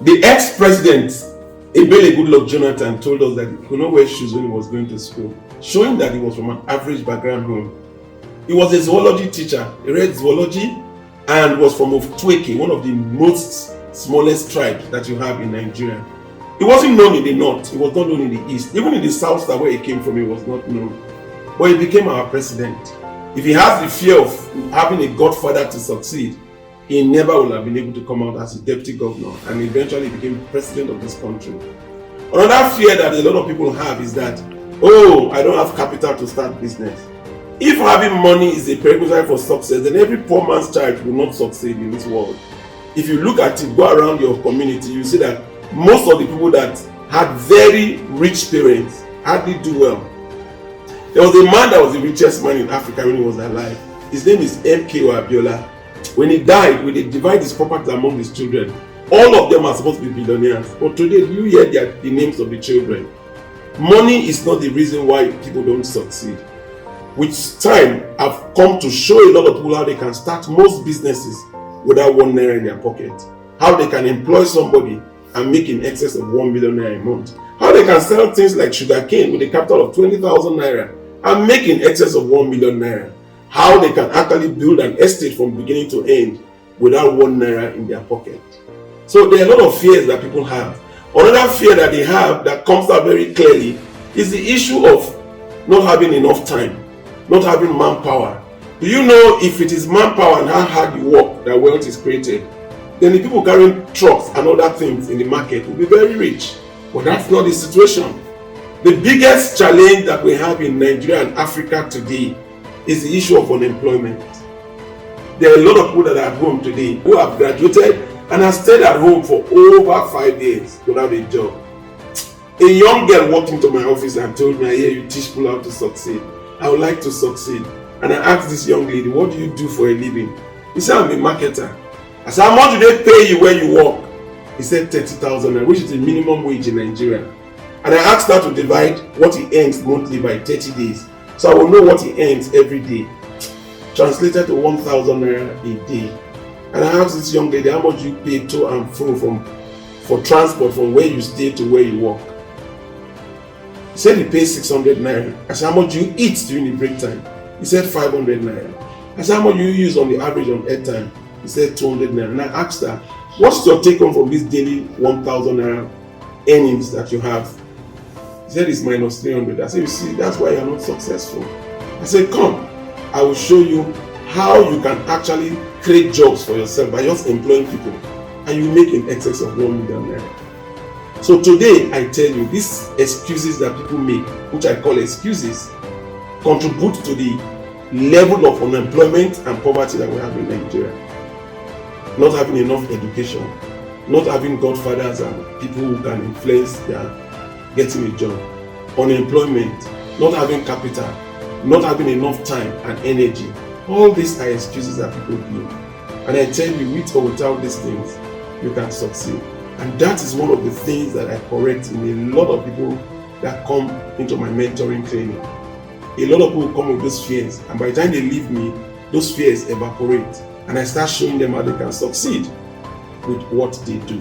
The ex-president, Ebele Goodluck Jonathan, told us that he could not wear shoes when he was going to school, showing that he was from an average background home. He was a zoology teacher. He read zoology and was from Ofutueke, one of the most smallest tribes that you have in Nigeria. He wasn't known in the north. He was not known in the east. Even in the south, where he came from, he was not known. But he became our president. If he has the fear of having a godfather to succeed, he never would have been able to come out as a deputy governor and eventually became president of this country. Another fear that a lot of people have is that, oh, I don't have capital to start business. If having money is a prerequisite for success, then every poor man's child will not succeed in this world. If you look at it, go around your community, you see that most of the people that had very rich parents hardly do well. There was a man that was the richest man in Africa when he was alive. His name is MKO Abiola. When he died, when they divide his property among his children, all of them are supposed to be billionaires. But today, you hear the names of the children. Money is not the reason why people don't succeed. With time, I've come to show a lot of people how they can start most businesses without 1 naira in their pocket. How they can employ somebody and make in excess of 1 million naira a month. How they can sell things like sugarcane with a capital of 20,000 naira and make in excess of 1 million naira. How they can actually build an estate from beginning to end without 1 naira in their pocket. So there are a lot of fears that people have. Another fear that they have that comes out very clearly is the issue of not having enough time, not having manpower. Do you know if it is manpower and how hard you work that wealth is created, then the people carrying trucks and other things in the market will be very rich. But that's not the situation. The biggest challenge that we have in Nigeria and Africa today is the issue of unemployment. There are a lot of people that are at home today who have graduated and have stayed at home for over 5 years without a job. A young girl walked into my office and told me, I hear you teach people how to succeed. I would like to succeed. And I asked this young lady, what do you do for a living? He said, I'm a marketer. I said, how much do they pay you when you work? He said 30,000, which is the minimum wage in Nigeria. And I asked her to divide what he earns monthly by 30 days. So I will know what he earns every day. Translated to 1,000 naira a day. And I asked this young lady, how much you pay to and fro for transport from where you stay to where you work? He said he pays 600 naira. I said, how much do you eat during the break time? He said 500 naira. I said, how much do you use on the average on airtime? He said 200 naira. And I asked her, what's your take home from this daily 1,000 naira earnings that you have? He said it's minus 300. I said, you see, that's why you're not successful. I said, come, I will show you how you can actually create jobs for yourself by just employing people, and you make in excess of 1 million naira. So today, I tell you, these excuses that people make, which I call excuses, contribute to the level of unemployment and poverty that we have in Nigeria. Not having enough education, not having godfathers and people who can influence their getting a job, unemployment, not having capital, not having enough time and energy. All these are excuses that people give. And I tell you, with or without these things, you can succeed. And that is one of the things that I correct in a lot of people that come into my mentoring training. A lot of people come with those fears, and by the time they leave me, those fears evaporate. And I start showing them how they can succeed with what they do.